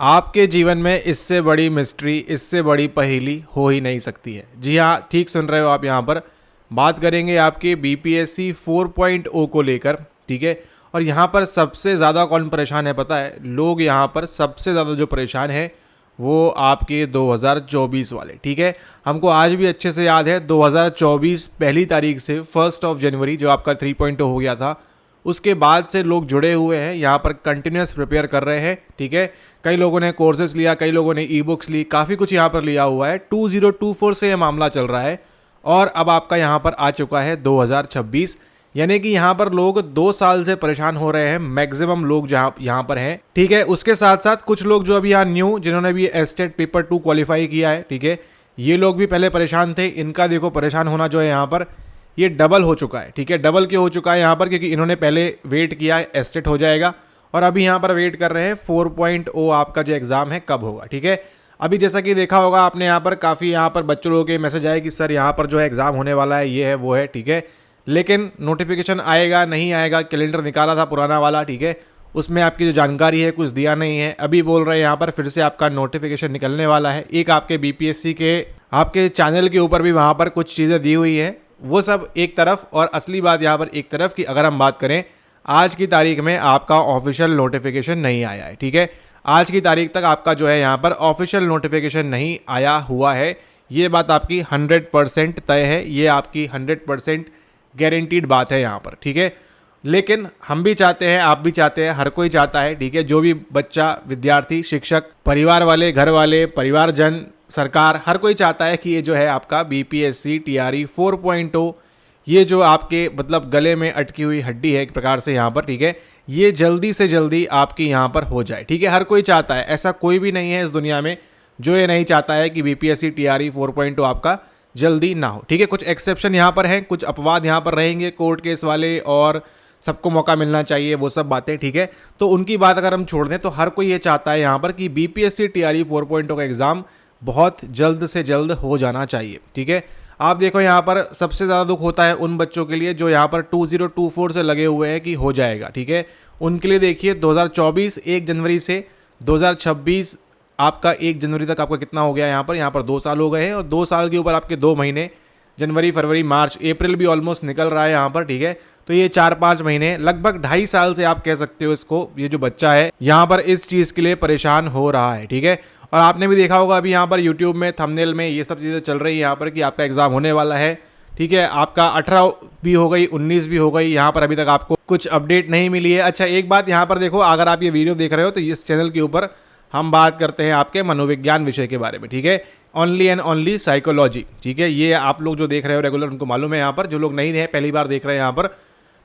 आपके जीवन में इससे बड़ी मिस्ट्री, इससे बड़ी पहेली हो ही नहीं सकती है। जी हाँ, ठीक सुन रहे हो आप। यहाँ पर बात करेंगे आपके बीपीएससी 4.0 को लेकर, ठीक है। और यहाँ पर सबसे ज़्यादा कौन परेशान है पता है? लोग यहाँ पर सबसे ज़्यादा जो परेशान है वो आपके 2024 वाले, ठीक है। हमको आज भी अच्छे से याद है 2024 पहली तारीख से 1 जनवरी जो आपका 3.0 हो गया था, उसके बाद से लोग जुड़े हुए हैं, यहाँ पर कंटिन्यूस प्रिपेयर कर रहे हैं, ठीक है। कई लोगों ने कोर्सेज लिया, कई लोगों ने ई बुक्स ली, काफ़ी कुछ यहाँ पर लिया हुआ है। 2024 से ये मामला चल रहा है और अब आपका यहाँ पर आ चुका है 2026, यानी कि यहाँ पर लोग 2 साल से परेशान हो रहे हैं, मैक्सिमम लोग जहाँ यहाँ पर हैं, ठीक है। उसके साथ साथ कुछ लोग जो अभी यहाँ न्यू, जिन्होंने भी एस्टेट पेपर 2 क्वालिफाई किया है, ठीक है, ये लोग भी पहले परेशान थे। इनका देखो परेशान होना जो है यहाँ पर ये डबल हो चुका है, ठीक है। डबल क्यों हो चुका है यहाँ पर? क्योंकि इन्होंने पहले वेट किया है एस्टेट हो जाएगा और अभी यहाँ पर वेट कर रहे हैं 4.0 आपका जो एग्ज़ाम है कब होगा, ठीक है। अभी जैसा कि देखा होगा आपने, यहाँ पर काफ़ी यहाँ पर बच्चों लोगों के मैसेज आए कि सर यहाँ पर जो है एग्ज़ाम होने वाला है, ये है वो है, ठीक है। लेकिन नोटिफिकेशन आएगा नहीं आएगा, कैलेंडर निकाला था पुराना वाला, ठीक है, उसमें आपकी जो जानकारी है कुछ दिया नहीं है। अभी बोल रहे हैं यहाँ पर फिर से आपका नोटिफिकेशन निकलने वाला है। एक आपके बीपीएससी के आपके चैनल के ऊपर भी वहाँ पर कुछ चीज़ें दी हुई हैं, वो सब एक तरफ, और असली बात यहाँ पर एक तरफ कि अगर हम बात करें आज की तारीख में आपका ऑफिशियल नोटिफिकेशन नहीं आया है, ठीक है। आज की तारीख तक आपका जो है यहाँ पर ऑफिशियल नोटिफिकेशन नहीं आया हुआ है। ये बात आपकी 100% तय है, ये आपकी 100% गारंटीड बात है यहाँ पर, ठीक है। लेकिन हम भी चाहते हैं, आप भी चाहते हैं, हर कोई चाहता है, ठीक है, जो भी बच्चा, विद्यार्थी, शिक्षक, परिवार वाले, घर वाले, परिवारजन, सरकार, हर कोई चाहता है कि ये जो है आपका बीपीएससी टीआरई 4.0, ये जो आपके मतलब गले में अटकी हुई हड्डी है एक प्रकार से यहाँ पर, ठीक है, ये जल्दी से जल्दी आपकी यहाँ पर हो जाए, ठीक है। हर कोई चाहता है, ऐसा कोई भी नहीं है इस दुनिया में जो ये नहीं चाहता है कि बीपीएससी टीआरई 4.0 आपका जल्दी ना हो, ठीक है। कुछ एक्सेप्शन यहाँ पर हैं, कुछ अपवाद यहाँ पर रहेंगे, कोर्ट केस वाले, और सबको मौका मिलना चाहिए, वो सब बातें, ठीक है। तो उनकी बात अगर हम छोड़ दें तो हर कोई ये चाहता है यहाँ पर कि बीपीएससी टीआरई 4.0 का एग्ज़ाम बहुत जल्द से जल्द हो जाना चाहिए, ठीक है। आप देखो यहाँ पर सबसे ज़्यादा दुख होता है उन बच्चों के लिए जो यहाँ पर 2024 से लगे हुए हैं कि हो जाएगा, ठीक है। उनके लिए देखिए 2024 1 जनवरी से 2026 आपका 1 जनवरी तक आपका कितना हो गया यहाँ पर 2 साल हो गए हैं, और 2 साल के ऊपर आपके 2 महीने, जनवरी, फरवरी, मार्च, अप्रैल भी ऑलमोस्ट निकल रहा है यहाँ पर, ठीक है। तो ये 4-5 महीने, लगभग 2.5 साल से आप कह सकते हो इसको, ये जो बच्चा है यहाँ पर इस चीज़ के लिए परेशान हो रहा है, ठीक है। और आपने भी देखा होगा अभी यहाँ पर यूट्यूब में थंबनेल में ये सब चीज़ें चल रही है यहाँ पर कि आपका एग्ज़ाम होने वाला है, ठीक है। आपका 18 भी हो गई, 19 भी हो गई, यहाँ पर अभी तक आपको कुछ अपडेट नहीं मिली है। अच्छा, एक बात यहाँ पर देखो, अगर आप ये वीडियो देख रहे हो तो इस चैनल के ऊपर हम बात करते हैं आपके मनोविज्ञान विषय के बारे में, ठीक है, ओनली एंड ओनली साइकोलॉजी, ठीक है। ये आप लोग जो देख रहे हो रेगुलर उनको मालूम है, यहाँ पर जो लोग नहीं हैं पहली बार देख रहे हैं यहाँ पर,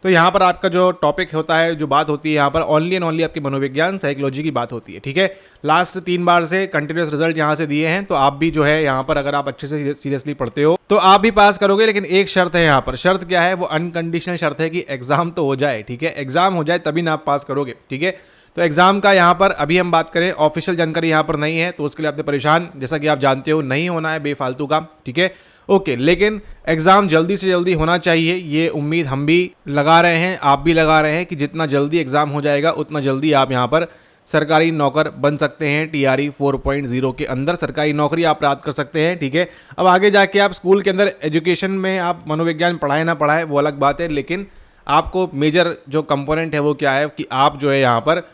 तो यहाँ पर आपका जो टॉपिक होता है, जो बात होती है यहाँ पर ओनली एंड ओनली आपकी मनोविज्ञान साइकोलॉजी की बात होती है, ठीक है। लास्ट 3 बार से कंटिन्यूस रिजल्ट यहाँ से दिए हैं, तो आप भी जो है यहाँ पर अगर आप अच्छे से सीरियसली पढ़ते हो तो आप भी पास करोगे। लेकिन एक शर्त है यहाँ पर, शर्त क्या है? वो अनकंडीशनल शर्त है कि एग्जाम तो हो जाए, ठीक है, एग्जाम हो जाए तभी ना आप पास करोगे, ठीक है। तो एग्जाम का यहाँ पर अभी हम बात करें, ऑफिशियल जानकारी यहाँ पर नहीं है, तो उसके लिए आपने परेशान, जैसा कि आप जानते हो, नहीं होना है बेफालतू का, ठीक है, ओके। लेकिन एग्ज़ाम जल्दी से जल्दी होना चाहिए, ये उम्मीद हम भी लगा रहे हैं, आप भी लगा रहे हैं कि जितना जल्दी एग्ज़ाम हो जाएगा उतना जल्दी आप यहाँ पर सरकारी नौकर बन सकते हैं। टीआरई 4.0 के अंदर सरकारी नौकरी आप प्राप्त कर सकते हैं, ठीक है। अब आगे जाके आप स्कूल के अंदर एजुकेशन में आप मनोविज्ञान पढ़ाए ना पढ़ाए वो अलग बात है, लेकिन आपको मेजर जो कंपोनेंट है वो क्या है कि आप जो है यहाँ पर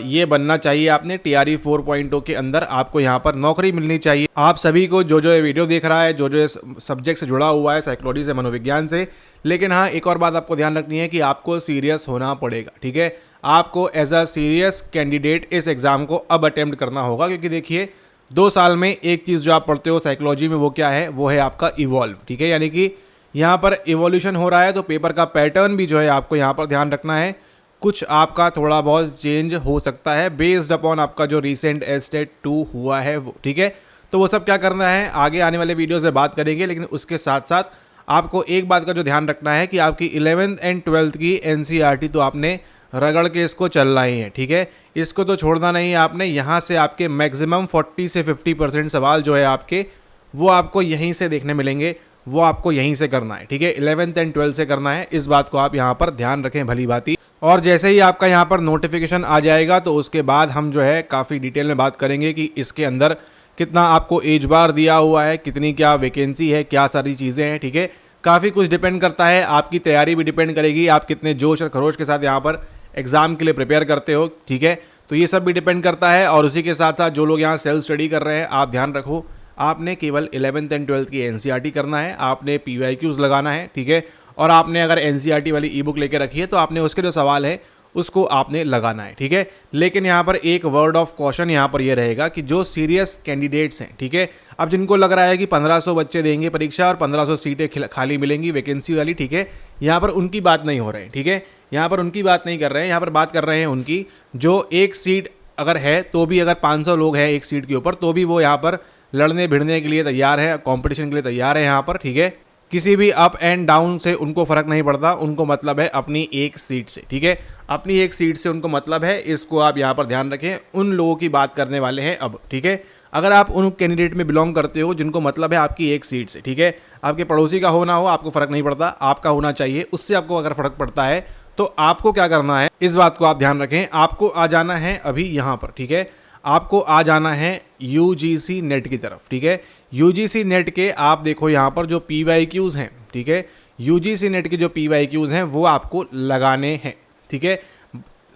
ये बनना चाहिए, आपने टीआरई 4.0 के अंदर आपको यहाँ पर नौकरी मिलनी चाहिए। आप सभी को जो ये वीडियो देख रहा है, जो ये सब्जेक्ट से जुड़ा हुआ है, साइकोलॉजी से, मनोविज्ञान से, लेकिन हाँ एक और बात आपको ध्यान रखनी है कि आपको सीरियस होना पड़ेगा, ठीक है। आपको एज अ सीरियस कैंडिडेट इस एग्ज़ाम को अब अटेम्प्ट करना होगा, क्योंकि देखिए 2 साल में एक चीज़ जो आप पढ़ते हो साइकोलॉजी में वो क्या है? वो है आपका इवॉल्व, ठीक है, यानी कि यहाँ पर इवोल्यूशन हो रहा है, तो पेपर का पैटर्न भी जो है आपको यहाँ पर ध्यान रखना है। कुछ आपका थोड़ा बहुत चेंज हो सकता है बेस्ड अपॉन आपका जो रिसेंट एस्टेट 2 हुआ है वो, ठीक है। तो वो सब क्या करना है आगे आने वाले वीडियो से बात करेंगे, लेकिन उसके साथ साथ आपको एक बात का जो ध्यान रखना है कि आपकी 11th एंड 12th की एनसीईआरटी तो आपने रगड़ के इसको चलना ही है, ठीक है, इसको तो छोड़ना नहीं है आपने। यहाँ से आपके मैक्सिमम 40 से 50% सवाल जो है आपके वो आपको यहीं से देखने मिलेंगे, वो आपको यहीं से करना है, ठीक है, 11th एंड 12th से करना है। इस बात को आप यहाँ पर ध्यान रखें भली भांति। और जैसे ही आपका यहाँ पर नोटिफिकेशन आ जाएगा तो उसके बाद हम जो है काफ़ी डिटेल में बात करेंगे कि इसके अंदर कितना आपको एज बार दिया हुआ है, कितनी क्या वैकेंसी है, क्या सारी चीज़ें हैं, ठीक है। काफ़ी कुछ डिपेंड करता है, आपकी तैयारी भी डिपेंड करेगी, आप कितने जोश और खरोश के साथ यहाँ पर एग्ज़ाम के लिए प्रिपेयर करते हो, ठीक है। तो ये सब भी डिपेंड करता है। और उसी के साथ साथ जो लोग यहाँ सेल्फ स्टडी कर रहे हैं, आप ध्यान रखो, आपने केवल 11th एंड 12th की एनसीईआरटी करना है, आपने पीवाईक्यूज लगाना है, ठीक है। और आपने अगर एनसीईआरटी वाली ई बुक लेके रखी है तो आपने उसके जो सवाल है उसको आपने लगाना है, ठीक है। लेकिन यहाँ पर एक वर्ड ऑफ कॉशन यहाँ पर ये रहेगा कि जो सीरियस कैंडिडेट्स हैं, ठीक है, अब जिनको लग रहा है कि 1500 बच्चे देंगे परीक्षा और 1500 सीटें खाली मिलेंगी वैकेंसी वाली, ठीक है, यहाँ पर उनकी बात नहीं हो रही है, ठीक है। यहाँ पर उनकी बात नहीं कर रहे हैं, यहाँ पर बात कर रहे हैं उनकी जो एक सीट अगर है तो भी, अगर 500 लोग हैं एक सीट के ऊपर तो भी वो यहाँ पर लड़ने भिड़ने के लिए तैयार है, कंपटीशन के लिए तैयार है यहाँ पर, ठीक है। किसी भी अप एंड डाउन से उनको फ़र्क नहीं पड़ता, उनको मतलब है अपनी एक सीट से, ठीक है। अपनी एक सीट से उनको मतलब है, इसको आप यहाँ पर ध्यान रखें। उन लोगों की बात करने वाले हैं अब, ठीक है। अगर आप उन कैंडिडेट में बिलोंग करते हो जिनको मतलब है आपकी एक सीट से, ठीक है, आपके पड़ोसी का हो ना हो आपको फ़र्क नहीं पड़ता, आपका होना चाहिए, उससे आपको अगर फ़र्क पड़ता है तो आपको क्या करना है, इस बात को आप ध्यान रखें। आपको आ जाना है अभी यहाँ पर, ठीक है, आपको आ जाना है यूजीसी नेट की तरफ, ठीक है। यूजीसी नेट के आप देखो यहाँ पर जो पीवाईक्यूज़ हैं, ठीक है, यूजीसी नेट के जो पीवाईक्यूज़ हैं वो आपको लगाने हैं, ठीक है।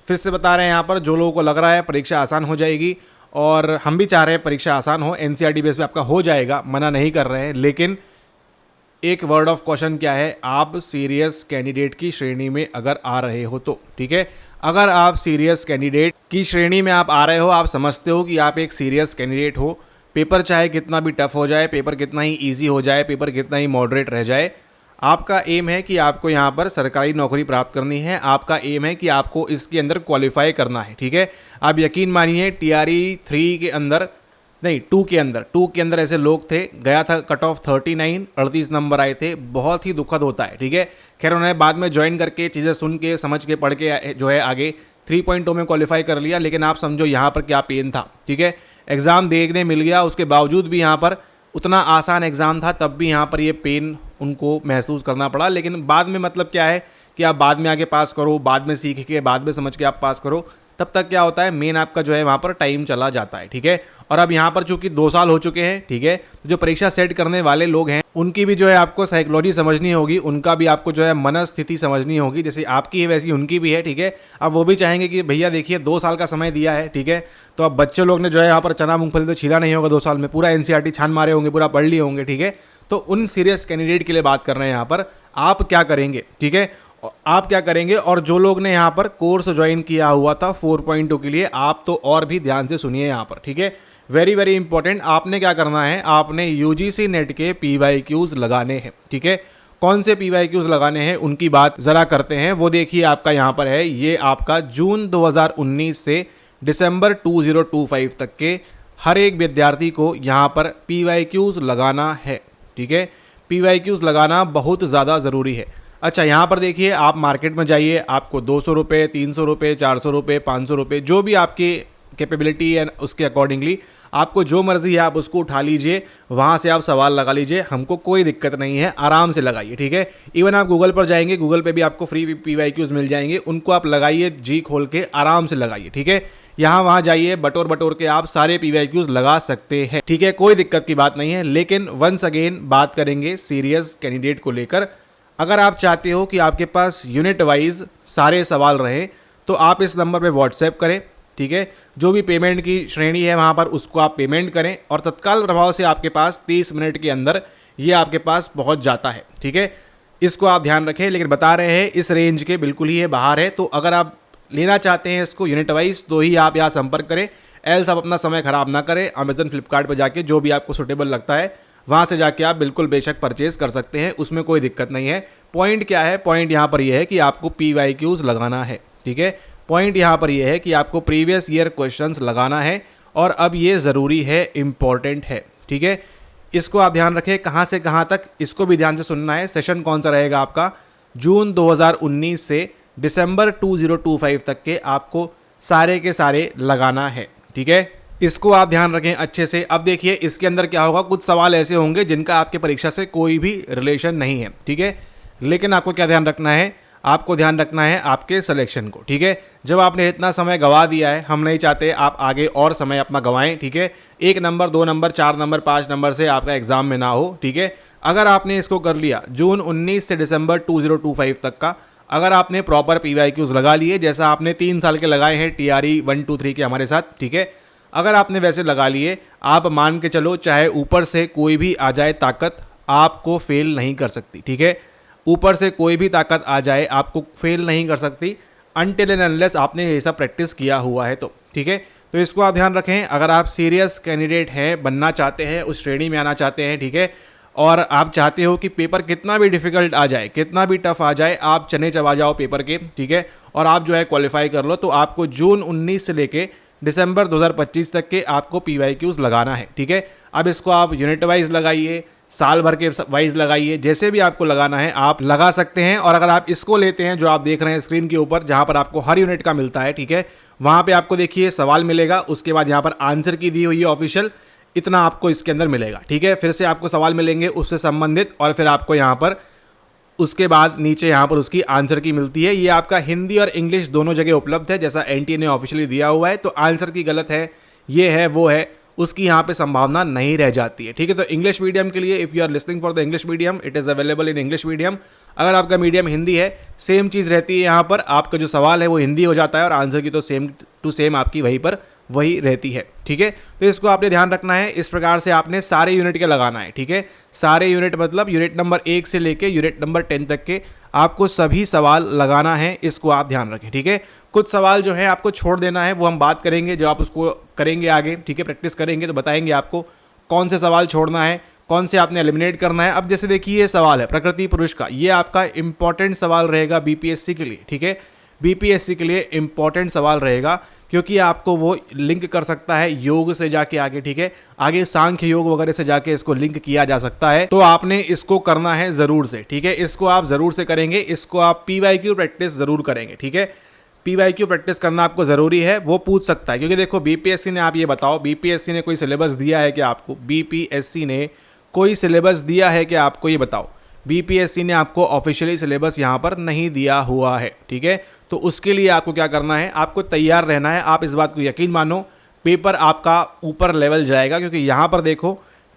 फिर से बता रहे हैं यहाँ पर जो लोगों को लग रहा है परीक्षा आसान हो जाएगी, और हम भी चाह रहे हैं परीक्षा आसान हो, एनसीईआरटी बेस पे आपका हो जाएगा, मना नहीं कर रहे हैं, लेकिन एक वर्ड ऑफ क्वेश्चन क्या है, आप सीरियस कैंडिडेट की श्रेणी में अगर आ रहे हो तो, ठीक है। अगर आप सीरियस कैंडिडेट की श्रेणी में आप आ रहे हो, आप समझते हो कि आप एक सीरियस कैंडिडेट हो, पेपर चाहे कितना भी टफ हो जाए, पेपर कितना ही इजी हो जाए, पेपर कितना ही मॉडरेट रह जाए, आपका एम है कि आपको यहाँ पर सरकारी नौकरी प्राप्त करनी है, आपका एम है कि आपको इसके अंदर क्वालिफाई करना है, ठीक है। आप यकीन मानिए TRE 3 के अंदर नहीं 2 के अंदर ऐसे लोग थे, गया था कट ऑफ 39, 38 नंबर आए थे, बहुत ही दुखद होता है, ठीक है। खैर उन्होंने बाद में ज्वाइन करके चीज़ें सुन के समझ के पढ़ के जो है आगे 3.0 में क्वालिफाई कर लिया, लेकिन आप समझो यहाँ पर क्या पेन था, ठीक है। एग्ज़ाम देखने मिल गया, उसके बावजूद भी यहाँ पर उतना आसान एग्ज़ाम था, तब भी यहाँ पर ये पेन उनको महसूस करना पड़ा। लेकिन बाद में मतलब क्या है कि आप बाद में आगे पास करो, बाद में सीख के, बाद में समझ के आप पास करो, तब तक क्या होता है, मेन आपका जो है वहाँ पर टाइम चला जाता है, ठीक है। और अब यहाँ पर चूंकि 2 साल हो चुके हैं, ठीक है, तो जो परीक्षा सेट करने वाले लोग हैं उनकी भी जो है आपको साइकोलॉजी समझनी होगी, उनका भी आपको जो है मनस्थिति समझनी होगी, जैसे आपकी है वैसी उनकी भी है, ठीक है। अब वो भी चाहेंगे कि भैया देखिए 2 साल का समय दिया है, ठीक है, तो अब बच्चे लोग ने जो है यहाँ पर चना मूंगफली तो छीला नहीं होगा 2 साल में, पूरा एनसीईआरटी छान मारे होंगे, पूरा पढ़ लिए होंगे, ठीक है। तो उन सीरियस कैंडिडेट के लिए बात कर रहे हैं यहाँ पर, आप क्या करेंगे, ठीक है, आप क्या करेंगे। और जो लोग ने यहाँ पर कोर्स ज्वाइन किया हुआ था 4.2 के लिए, आप तो और भी ध्यान से सुनिए यहाँ पर, ठीक है, वेरी वेरी इंपॉर्टेंट। आपने क्या करना है, आपने यूजीसी नेट के पीवाईक्यूज लगाने हैं, ठीक है। कौन से पीवाईक्यूज लगाने हैं उनकी बात जरा करते हैं, वो देखिए आपका यहाँ पर है, ये आपका जून 2019 से दिसंबर 2025 तक के हर एक विद्यार्थी को यहाँ पर पीवाईक्यूज लगाना है, ठीक है। पीवाईक्यूज लगाना बहुत ज़्यादा ज़रूरी है। अच्छा, यहाँ पर देखिए आप मार्केट में जाइए, आपको 200 रुपये, 300 रुपये, 400 रुपये, 500 रुपये, जो भी आपकी कैपेबिलिटी है उसके अकॉर्डिंगली आपको जो मर्जी है आप उसको उठा लीजिए, वहाँ से आप सवाल लगा लीजिए, हमको कोई दिक्कत नहीं है, आराम से लगाइए, ठीक है। इवन आप गूगल पर जाएंगे, गूगल पे भी आपको फ्री पीवाईक्यूज मिल जाएंगे, उनको आप लगाइए, जी खोल के आराम से लगाइए, ठीक है। यहाँ वहाँ जाइए, बटोर के आप सारे पीवाईक्यूज लगा सकते हैं, ठीक है, कोई दिक्कत की बात नहीं है। लेकिन वंस अगेन बात करेंगे सीरियस कैंडिडेट को लेकर। अगर आप चाहते हो कि आपके पास यूनिट वाइज सारे सवाल रहें तो आप इस नंबर पे व्हाट्सएप करें, ठीक है। जो भी पेमेंट की श्रेणी है वहाँ पर उसको आप पेमेंट करें और तत्काल प्रभाव से आपके पास 30 मिनट के अंदर ये आपके पास पहुँच जाता है, ठीक है। इसको आप ध्यान रखें, लेकिन बता रहे हैं इस रेंज के बिल्कुल ही ये बाहर है। तो अगर आप लेना चाहते हैं इसको यूनिट वाइज तो ही आप यहाँ संपर्क करें, एल्स आप अपना समय खराब ना करें। अमेजन फ्लिपकार्ट पर जाके जो भी आपको सुटेबल लगता है वहाँ से जाके आप बिल्कुल बेशक परचेज कर सकते हैं, उसमें कोई दिक्कत नहीं है। पॉइंट क्या है, पॉइंट यहाँ पर यह है कि आपको पीवाईक्यूज लगाना है, ठीक है। पॉइंट यहाँ पर यह है कि आपको प्रीवियस ईयर क्वेश्चंस लगाना है और अब ये ज़रूरी है, इम्पॉर्टेंट है, ठीक है। इसको आप ध्यान रखें, कहाँ से कहाँ तक इसको भी ध्यान से सुनना है। सेशन कौन सा रहेगा आपका, जून 2019 से दिसंबर 2025 तक के आपको सारे के सारे लगाना है, ठीक है। इसको आप ध्यान रखें अच्छे से। अब देखिए इसके अंदर क्या होगा, कुछ सवाल ऐसे होंगे जिनका आपके परीक्षा से कोई भी रिलेशन नहीं है, ठीक है। लेकिन आपको क्या ध्यान रखना है, आपको ध्यान रखना है आपके सिलेक्शन को, ठीक है। जब आपने इतना समय गंवा दिया है, हम नहीं चाहते आप आगे और समय अपना गंवाएं, ठीक है। 1 नंबर 2 नंबर 4 नंबर 5 नंबर से आपका एग्जाम में ना हो, ठीक है। अगर आपने इसको कर लिया जून 19 से दिसंबर 2025 तक का, अगर आपने प्रॉपर PYQs लगा लिए जैसा आपने 3 साल के लगाए हैं TRE 1 2 3 के हमारे साथ, ठीक है, अगर आपने वैसे लगा लिए, आप मान के चलो चाहे ऊपर से कोई भी आ जाए ताकत, आपको फेल नहीं कर सकती, ठीक है। ऊपर से कोई भी ताकत आ जाए आपको फेल नहीं कर सकती अनटिल एंड अनलेस आपने ये सब प्रैक्टिस किया हुआ है तो, ठीक है। तो इसको आप ध्यान रखें। अगर आप सीरियस कैंडिडेट हैं, बनना चाहते हैं, उस श्रेणी में आना चाहते हैं, ठीक है, और आप चाहते हो कि पेपर कितना भी डिफिकल्ट आ जाए, कितना भी टफ आ जाए, आप चने चबा जाओ पेपर के, ठीक है, और आप जो है क्वालिफाई कर लो, तो आपको जून 19 से लेके दिसंबर 2025 तक के आपको PYQs लगाना है, ठीक है। अब इसको आप यूनिट वाइज लगाइए, साल भर के वाइज लगाइए, जैसे भी आपको लगाना है आप लगा सकते हैं। और अगर आप इसको लेते हैं जो आप देख रहे हैं स्क्रीन के ऊपर, जहां पर आपको हर यूनिट का मिलता है, ठीक है, वहां पे आपको देखिए सवाल मिलेगा, उसके बाद यहां पर आंसर की दी हुई है ऑफिशियल, इतना आपको इसके अंदर मिलेगा, ठीक है। फिर से आपको सवाल मिलेंगे उससे संबंधित, और फिर आपको यहाँ पर उसके बाद नीचे यहाँ पर उसकी आंसर की मिलती है। ये आपका हिंदी और इंग्लिश दोनों जगह उपलब्ध है, जैसा NTA ने ऑफिशियली दिया हुआ है। तो आंसर की गलत है, ये है वो है, उसकी यहाँ पे संभावना नहीं रह जाती है, ठीक है। तो इंग्लिश मीडियम के लिए, if you are listening for the English medium, it is available in English medium. अगर आपका मीडियम हिंदी है, सेम चीज़ रहती है, यहाँ पर आपका जो सवाल है वो हिंदी हो जाता है और आंसर की तो सेम टू सेम आपकी वहीं पर वही रहती है, ठीक है। तो इसको आपने ध्यान रखना है, इस प्रकार से आपने सारे यूनिट के लगाना है, ठीक है। सारे यूनिट मतलब यूनिट नंबर 1 से लेके यूनिट नंबर 10 तक के आपको सभी सवाल लगाना है, इसको आप ध्यान रखें, ठीक है। कुछ सवाल जो है आपको छोड़ देना है, वो हम बात करेंगे जब आप उसको करेंगे आगे, ठीक है, प्रैक्टिस करेंगे तो बताएंगे आपको कौन से सवाल छोड़ना है, कौन से आपने एलिमिनेट करना है। अब जैसे देखिए ये सवाल है प्रकृति पुरुष का, ये आपका इंपॉर्टेंट सवाल रहेगा BPSC के लिए, ठीक है। BPSC के लिए इंपॉर्टेंट सवाल रहेगा क्योंकि आपको वो लिंक कर सकता है योग से जाके आगे, ठीक है, आगे सांख्य योग वगैरह से जाके इसको लिंक किया जा सकता है। तो आपने इसको करना है जरूर से, ठीक है, इसको आप जरूर से करेंगे, इसको आप PYQ प्रैक्टिस जरूर करेंगे, ठीक है। PYQ प्रैक्टिस करना आपको जरूरी है, वो पूछ सकता है क्योंकि देखो BPSC ने, आप ये बताओ BPSC ने कोई सिलेबस दिया है कि आपको, BPSC ने कोई सिलेबस दिया है कि आपको, ये बताओ। BPSC ने आपको ऑफिशियली सिलेबस यहाँ पर नहीं दिया हुआ है, ठीक है। तो उसके लिए आपको क्या करना है, आपको तैयार रहना है। आप इस बात को यकीन मानो, पेपर आपका ऊपर लेवल जाएगा क्योंकि यहाँ पर देखो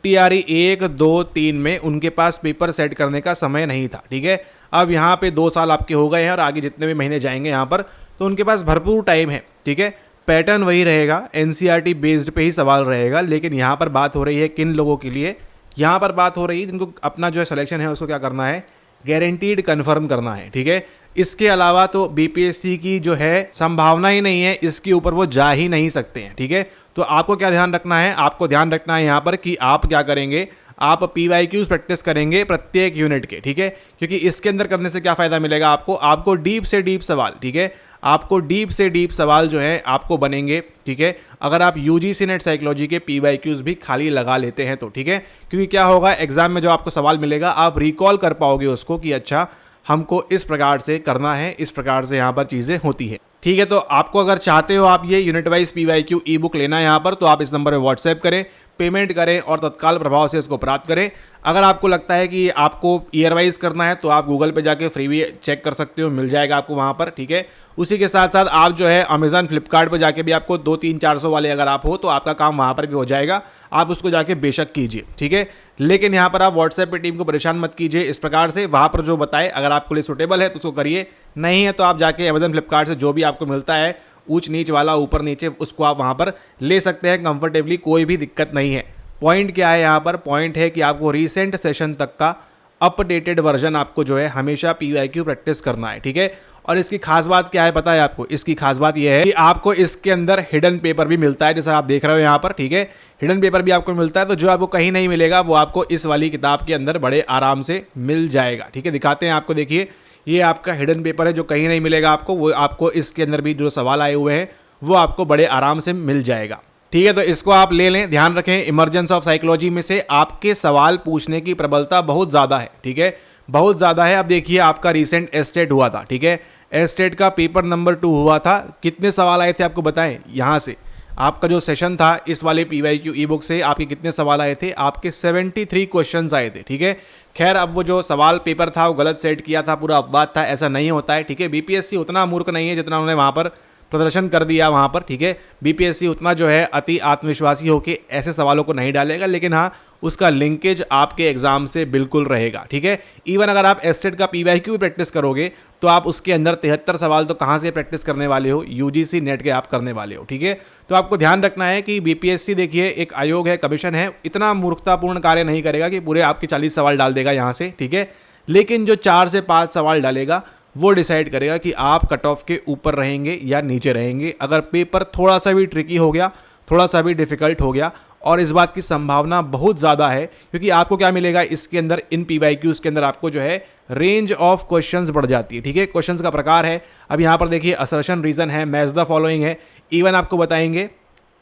TRE 1 2 3 में उनके पास पेपर सेट करने का समय नहीं था, ठीक है। अब यहाँ पे 2 साल आपके हो गए हैं और आगे जितने भी महीने जाएंगे यहाँ पर, तो उनके पास भरपूर टाइम है, ठीक है। पैटर्न वही रहेगा, NCERT बेस्ड पे ही सवाल रहेगा, लेकिन यहाँ पर बात हो रही है किन लोगों के लिए, यहाँ पर बात हो रही है जिनको अपना जो है सिलेक्शन है उसको क्या करना है, गारंटीड कंफर्म करना है, ठीक है। इसके अलावा तो BPSC की जो है संभावना ही नहीं है, इसके ऊपर वो जा ही नहीं सकते हैं, ठीक है। तो आपको क्या ध्यान रखना है, आपको ध्यान रखना है यहाँ पर कि आप क्या करेंगे, आप PYQs प्रैक्टिस करेंगे प्रत्येक यूनिट के, ठीक है, क्योंकि इसके अंदर करने से क्या फायदा मिलेगा आपको डीप से डीप सवाल, ठीक है, आपको डीप से डीप सवाल जो है आपको बनेंगे, ठीक है। अगर आप UGC नेट साइकोलॉजी के PYQs भी खाली लगा लेते हैं तो, ठीक है, क्योंकि क्या होगा एग्जाम में जो आपको सवाल मिलेगा आप रिकॉल कर पाओगे उसको कि अच्छा हमको इस प्रकार से करना है, इस प्रकार से यहाँ पर चीज़ें होती है, ठीक है। तो आपको अगर चाहते हो आप ये यूनिट वाइज PYQ ई बुक लेना है यहाँ पर, तो आप इस नंबर पर व्हाट्सएप करें, पेमेंट करें और तत्काल प्रभाव से इसको प्राप्त करें। अगर आपको लगता है कि आपको ईयर वाइज करना है तो आप गूगल पे जाके फ्री भी चेक कर सकते हो, मिल जाएगा आपको वहाँ पर, ठीक है। उसी के साथ साथ आप जो है अमेजन फ्लिपकार्ट पर जाके भी आपको 2-3-400 वाले अगर आप हो तो आपका काम वहाँ पर भी हो जाएगा, आप उसको जाके बेशक कीजिए, ठीक है। लेकिन यहाँ पर आप व्हाट्सएप पे टीम को परेशान मत कीजिए इस प्रकार से, वहाँ पर जो बताए अगर आपके लिए सूटेबल है तो उसको करिए, नहीं है तो आप जाके अमेजन फ्लिपकार्ट से जो भी आपको मिलता है ऊंच नीच वाला ऊपर नीचे, उसको आप वहाँ पर ले सकते हैं कंफर्टेबली, कोई भी दिक्कत नहीं है। पॉइंट क्या है यहाँ पर, पॉइंट है कि आपको रीसेंट सेशन तक का अपडेटेड वर्जन आपको जो है हमेशा PYQ प्रैक्टिस करना है, ठीक है। और इसकी खास बात क्या है पता है आपको, इसकी खास बात यह है कि आपको इसके अंदर हिडन पेपर भी मिलता है, जैसा आप देख रहे हो यहाँ पर, ठीक है, हिडन पेपर भी आपको मिलता है। तो जो आपको कहीं नहीं मिलेगा वो आपको इस वाली किताब के अंदर बड़े आराम से मिल जाएगा, ठीक है। दिखाते हैं आपको, देखिए ये आपका हिडन पेपर है जो कहीं नहीं मिलेगा आपको, वो आपको इसके अंदर भी जो सवाल आए हुए हैं वो आपको बड़े आराम से मिल जाएगा, ठीक है। तो इसको आप ले लें, ध्यान रखें इमरजेंस ऑफ साइकोलॉजी में से आपके सवाल पूछने की प्रबलता बहुत ज़्यादा है, ठीक है, बहुत ज़्यादा है। अब देखिए आपका रिसेंट एस्टेट हुआ था, ठीक है, एस्टेट का पेपर नंबर 2 हुआ था, कितने सवाल आए थे आपको बताएं यहाँ से, आपका जो सेशन था इस वाले PYQ ई बुक से आपके कितने सवाल आए थे, आपके 73 क्वेश्चंस आए थे, ठीक है। खैर अब वो जो सवाल पेपर था वो गलत सेट किया था, पूरा अपवाद था, ऐसा नहीं होता है, ठीक है। BPSC उतना मूर्ख नहीं है जितना उन्होंने वहाँ पर प्रदर्शन कर दिया वहाँ पर, ठीक है। BPSC उतना जो है अति आत्मविश्वासी होकर ऐसे सवालों को नहीं डालेगा, लेकिन हाँ उसका लिंकेज आपके एग्जाम से बिल्कुल रहेगा, ठीक है। इवन अगर आप एस्टेट का PYQ प्रैक्टिस करोगे तो आप उसके अंदर 73 सवाल तो कहाँ से प्रैक्टिस करने वाले हो, UGC नेट के आप करने वाले हो, ठीक है। तो आपको ध्यान रखना है कि BPSC देखिए एक आयोग है, कमीशन है, इतना मूर्खतापूर्ण कार्य नहीं करेगा कि पूरे आपके 40 सवाल डाल देगा यहाँ से, ठीक है। लेकिन जो 4 से 5 सवाल डालेगा वो डिसाइड करेगा कि आप कट ऑफ के ऊपर रहेंगे या नीचे रहेंगे। अगर पेपर थोड़ा सा भी ट्रिकी हो गया, थोड़ा सा भी डिफिकल्ट हो गया, और इस बात की संभावना बहुत ज़्यादा है क्योंकि आपको क्या मिलेगा इसके अंदर, इन PYQs के अंदर आपको जो है रेंज ऑफ क्वेश्चंस बढ़ जाती है, ठीक है। क्वेश्चंस का प्रकार है, अब यहाँ पर देखिए असर्शन, रीजन है, मैच द फॉलोइंग है। इवन आपको बताएंगे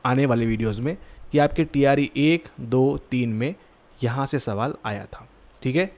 आने वाले वीडियोज़ में कि आपके TRE 1, 2, 3 में यहाँ से सवाल आया था, ठीक है।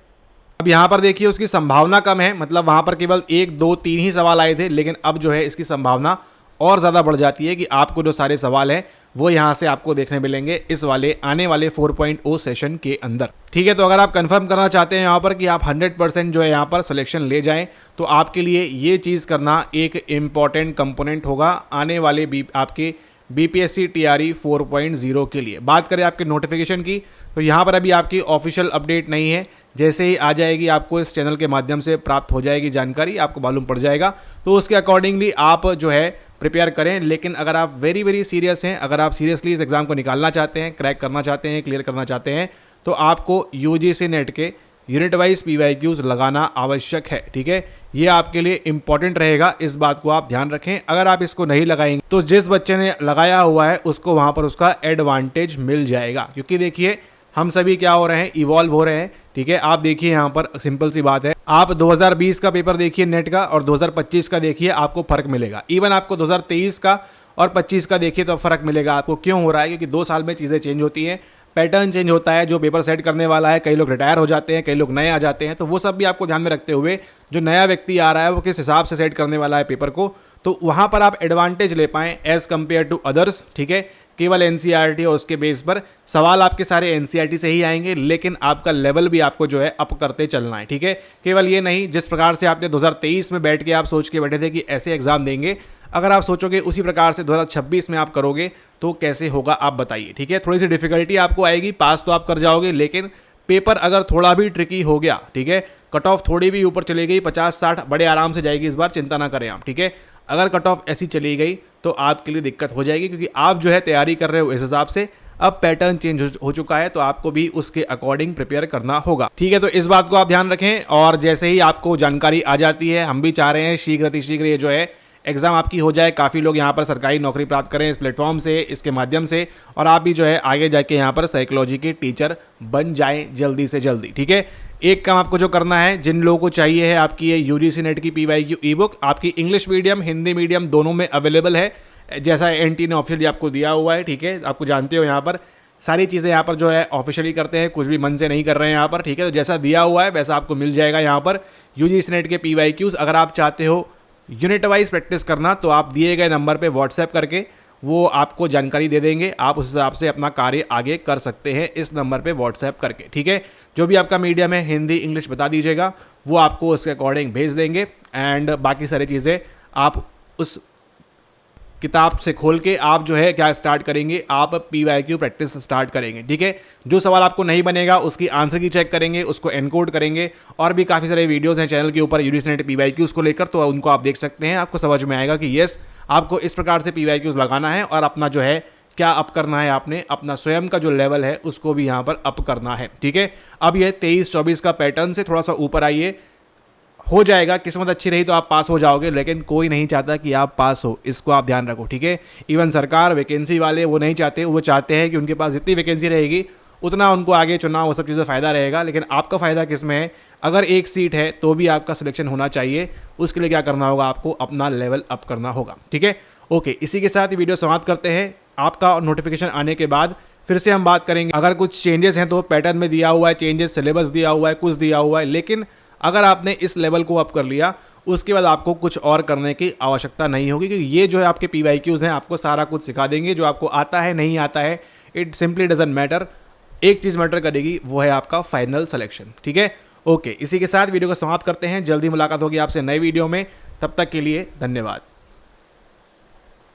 अब यहाँ पर देखिए उसकी संभावना कम है, मतलब वहाँ पर केवल 1, 2, 3 ही सवाल आए थे, लेकिन अब जो है इसकी संभावना और ज़्यादा बढ़ जाती है कि आपको जो सारे सवाल हैं वो यहाँ से आपको देखने मिलेंगे इस वाले आने वाले 4.0 सेशन के अंदर, ठीक है। तो अगर आप कंफर्म करना चाहते हैं यहाँ पर कि आप 100% जो है यहाँ पर सिलेक्शन ले जाएं, तो आपके लिए ये चीज़ करना एक इम्पॉर्टेंट कंपोनेंट होगा आने वाले आपके BPSC TRE 4.0 के लिए। बात करें आपके नोटिफिकेशन की, तो यहाँ पर अभी आपकी ऑफिशियल अपडेट नहीं है, जैसे ही आ जाएगी आपको इस चैनल के माध्यम से प्राप्त हो जाएगी जानकारी, आपको मालूम पड़ जाएगा, तो उसके अकॉर्डिंगली आप जो है प्रिपेयर करें। लेकिन अगर आप वेरी सीरियस हैं, अगर आप सीरियसली इस एग्ज़ाम को निकालना चाहते हैं, क्रैक करना चाहते हैं, क्लियर करना चाहते हैं, तो आपको UGC नेट के यूनिट वाइज PYQs लगाना आवश्यक है, ठीक है। ये आपके लिए इंपॉर्टेंट रहेगा, इस बात को आप ध्यान रखें। अगर आप इसको नहीं लगाएंगे तो जिस बच्चे ने लगाया हुआ है उसको वहाँ पर उसका एडवांटेज मिल जाएगा, क्योंकि देखिए हम सभी क्या हो रहे हैं, इवॉल्व हो रहे हैं, ठीक है। आप देखिए यहाँ पर सिंपल सी बात है, आप 2020 का पेपर देखिए नेट का और 2025 का देखिए, आपको फर्क मिलेगा। इवन आपको 2023 का और 25 का देखिए तो फर्क मिलेगा आपको। क्यों हो रहा है? क्योंकि 2 साल में चीज़ें चेंज होती हैं, पैटर्न चेंज होता है, जो पेपर सेट करने वाला है, कई लोग रिटायर हो जाते हैं, कई लोग नए आ जाते हैं, तो वो सब भी आपको ध्यान में रखते हुए जो नया व्यक्ति आ रहा है वो किस हिसाब से सेट करने वाला है पेपर को, तो वहाँ पर आप एडवांटेज ले पाएँ एज़ कम्पेयर टू अदर्स, ठीक है। केवल NCERT और उसके बेस पर सवाल आपके सारे NCERT से ही आएंगे, लेकिन आपका लेवल भी आपको जो है अप करते चलना है, ठीक है। केवल ये नहीं, जिस प्रकार से आपने 2023 में बैठ के आप सोच के बैठे थे कि ऐसे एग्जाम देंगे, अगर आप सोचोगे उसी प्रकार से 2026 में आप करोगे तो कैसे होगा आप बताइए, ठीक है। थोड़ी सी डिफिकल्टी आपको आएगी, पास तो आप कर जाओगे, लेकिन पेपर अगर थोड़ा भी ट्रिकी हो गया, ठीक है, कट ऑफ थोड़ी भी ऊपर चली गई, 50-60 बड़े आराम से जाएगी इस बार, चिंता ना करें आप, ठीक है। अगर कट ऑफ ऐसी चली गई तो आपके लिए दिक्कत हो जाएगी, क्योंकि आप जो है तैयारी कर रहे हो इस हिसाब से, अब पैटर्न चेंज हो चुका है, तो आपको भी उसके अकॉर्डिंग प्रिपेयर करना होगा, ठीक है। तो इस बात को आप ध्यान रखें, और जैसे ही आपको जानकारी आ जाती है, हम भी चाह रहे हैं शीघ्र अतिशीघ्र ये जो है एग्जाम आपकी हो जाए, काफ़ी लोग यहाँ पर सरकारी नौकरी प्राप्त करें इस प्लेटफॉर्म से, इसके माध्यम से, और आप भी जो है आगे जाके यहाँ पर साइकोलॉजी के टीचर बन जाएं जल्दी से जल्दी, ठीक है। एक काम आपको जो करना है, जिन लोगों को चाहिए है आपकी ये UGC नेट की PYQ ई बुक, आपकी इंग्लिश मीडियम हिंदी मीडियम दोनों में अवेलेबल है, जैसा NT ने ऑफिशियली आपको दिया हुआ है, ठीक है। आपको जानते हो यहाँ पर सारी चीज़ें यहाँ पर जो है ऑफिशियली करते हैं, कुछ भी मन से नहीं कर रहे हैं यहाँ पर, ठीक है। तो जैसा दिया हुआ है वैसा आपको मिल जाएगा यहाँ पर UGC नेट के PYQs। अगर आप चाहते हो यूनिट वाइज प्रैक्टिस करना, तो आप दिए गए नंबर पे व्हाट्सएप करके वो आपको जानकारी दे देंगे, आप उस हिसाब से अपना कार्य आगे कर सकते हैं इस नंबर पे व्हाट्सएप करके, ठीक है। जो भी आपका मीडियम है, हिंदी इंग्लिश बता दीजिएगा, वो आपको उसके अकॉर्डिंग भेज देंगे, एंड बाकी सारी चीज़ें आप उस किताब से खोल के आप जो है क्या स्टार्ट करेंगे, आप PYQ प्रैक्टिस स्टार्ट करेंगे, ठीक है। जो सवाल आपको नहीं बनेगा उसकी आंसर की चेक करेंगे, उसको एनकोड करेंगे, और भी काफ़ी सारे वीडियोस हैं चैनल के ऊपर UGC नेट PYQs को लेकर, तो उनको आप देख सकते हैं, आपको समझ में आएगा कि यस आपको इस प्रकार से PYQs लगाना है, और अपना जो है क्या अप करना है, आपने अपना स्वयं का जो लेवल है उसको भी यहाँ पर अप करना है, ठीक है। अब यह 23-24 का पैटर्न से थोड़ा सा ऊपर आइए, हो जाएगा, किस्मत अच्छी रही तो आप पास हो जाओगे, लेकिन कोई नहीं चाहता कि आप पास हो, इसको आप ध्यान रखो, ठीक है। इवन सरकार, वैकेंसी वाले वो नहीं चाहते, वो चाहते हैं कि उनके पास जितनी वैकेंसी रहेगी उतना उनको आगे चुनाव वो सब चीज़ें फ़ायदा रहेगा, लेकिन आपका फ़ायदा किस में है? अगर एक सीट है तो भी आपका सिलेक्शन होना चाहिए, उसके लिए क्या करना होगा? आपको अपना लेवल अप करना होगा, ठीक है। ओके, इसी के साथ ये वीडियो समाप्त करते हैं। आपका नोटिफिकेशन आने के बाद फिर से हम बात करेंगे, अगर कुछ चेंजेस हैं तो पैटर्न में दिया हुआ है चेंजेस, सिलेबस दिया हुआ है, कुछ दिया हुआ है, लेकिन अगर आपने इस लेवल को अप कर लिया, उसके बाद आपको कुछ और करने की आवश्यकता नहीं होगी, क्योंकि ये जो है आपके PYQs हैं, आपको सारा कुछ सिखा देंगे। जो आपको आता है नहीं आता है, इट सिंपली डजंट मैटर। एक चीज़ मैटर करेगी, वो है आपका फाइनल सिलेक्शन। ठीक है, ओके। इसी के साथ वीडियो को समाप्त करते हैं। जल्दी मुलाकात होगी आपसे नए वीडियो में, तब तक के लिए धन्यवाद।